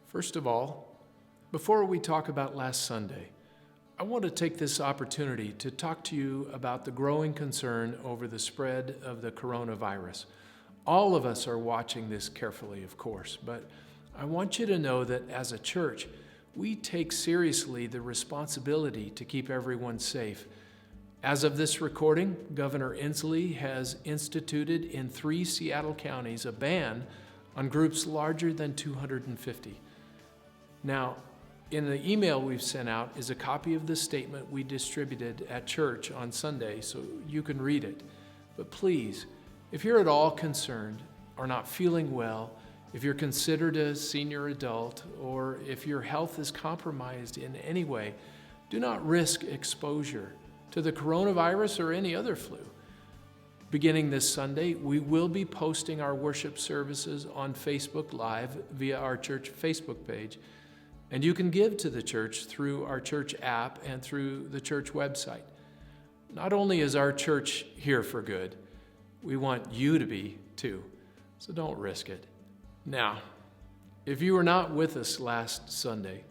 First of all, before we talk about last Sunday, I want to take this opportunity to talk to you about the growing concern over the spread of the coronavirus. All of us are watching this carefully, of course, but I want you to know that as a church, we take seriously the responsibility to keep everyone safe. As of this recording, Governor Inslee has instituted in 3 Seattle counties a ban on groups larger than 250. Now, in the email we've sent out is a copy of the statement we distributed at church on Sunday, so you can read it. But please, if you're at all concerned or not feeling well, if you're considered a senior adult, or if your health is compromised in any way, do not risk exposure to the coronavirus or any other flu. Beginning this Sunday, we will be posting our worship services on Facebook Live via our church Facebook page, and you can give to the church through our church app and through the church website. Not only is our church here for good, we want you to be too, so don't risk it. Now, if you were not with us last Sunday,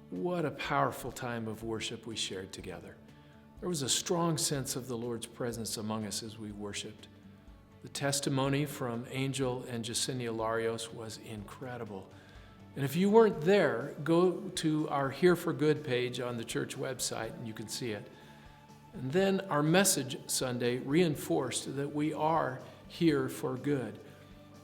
what a powerful time of worship we shared together. There was a strong sense of the Lord's presence among us as we worshiped. The testimony from Angel and Jacinia Larios was incredible. And if you weren't there, go to our Here for Good page on the church website and you can see it. And then our message Sunday reinforced that we are here for good.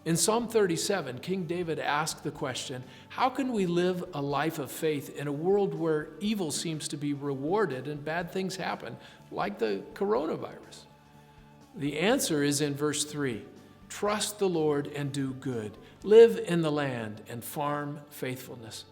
In Psalm 37, King David asked the question, how can we live a life of faith in a world where evil seems to be rewarded and bad things happen, like the coronavirus? The answer is in verse 3. Trust the Lord and do good. Live in the land and farm faithfulness.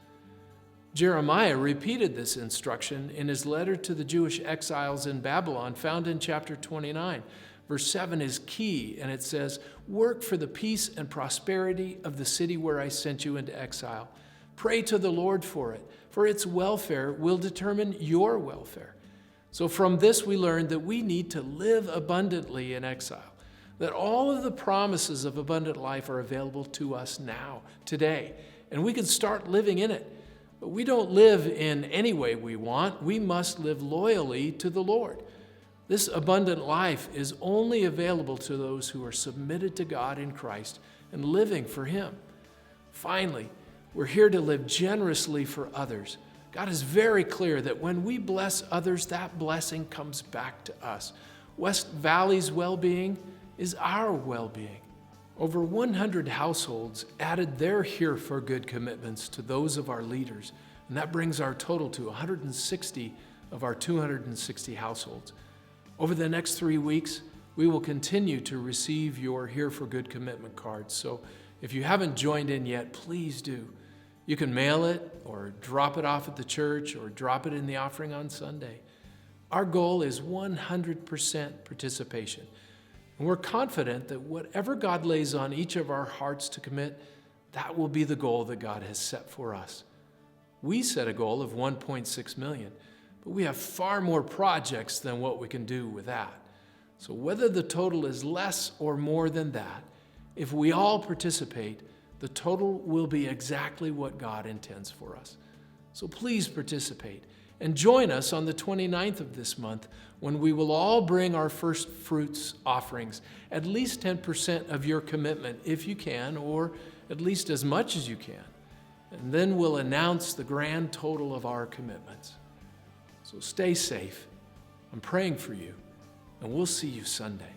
Jeremiah repeated this instruction in his letter to the Jewish exiles in Babylon, found in chapter 29. Verse 7 is key, and it says, work for the peace and prosperity of the city where I sent you into exile. Pray to the Lord for it, for its welfare will determine your welfare. So from this we learn that we need to live abundantly in exile, that all of the promises of abundant life are available to us now, today, and we can start living in it. But we don't live in any way we want. We must live loyally to the Lord. This abundant life is only available to those who are submitted to God in Christ and living for Him. Finally, we're here to live generously for others. God is very clear that when we bless others, that blessing comes back to us. West Valley's well-being is our well-being. Over 100 households added their Here for Good commitments to those of our leaders, and that brings our total to 160 of our 260 households. Over the next 3 weeks, we will continue to receive your Here for Good commitment cards. So if you haven't joined in yet, please do. You can mail it or drop it off at the church or drop it in the offering on Sunday. Our goal is 100% participation. And we're confident that whatever God lays on each of our hearts to commit, that will be the goal that God has set for us. We set a goal of 1.6 million. But we have far more projects than what we can do with that. So whether the total is less or more than that, if we all participate, the total will be exactly what God intends for us. So please participate and join us on the 29th of this month when we will all bring our first fruits offerings, at least 10% of your commitment if you can, or at least as much as you can. And then we'll announce the grand total of our commitments. So stay safe. I'm praying for you, and we'll see you Sunday.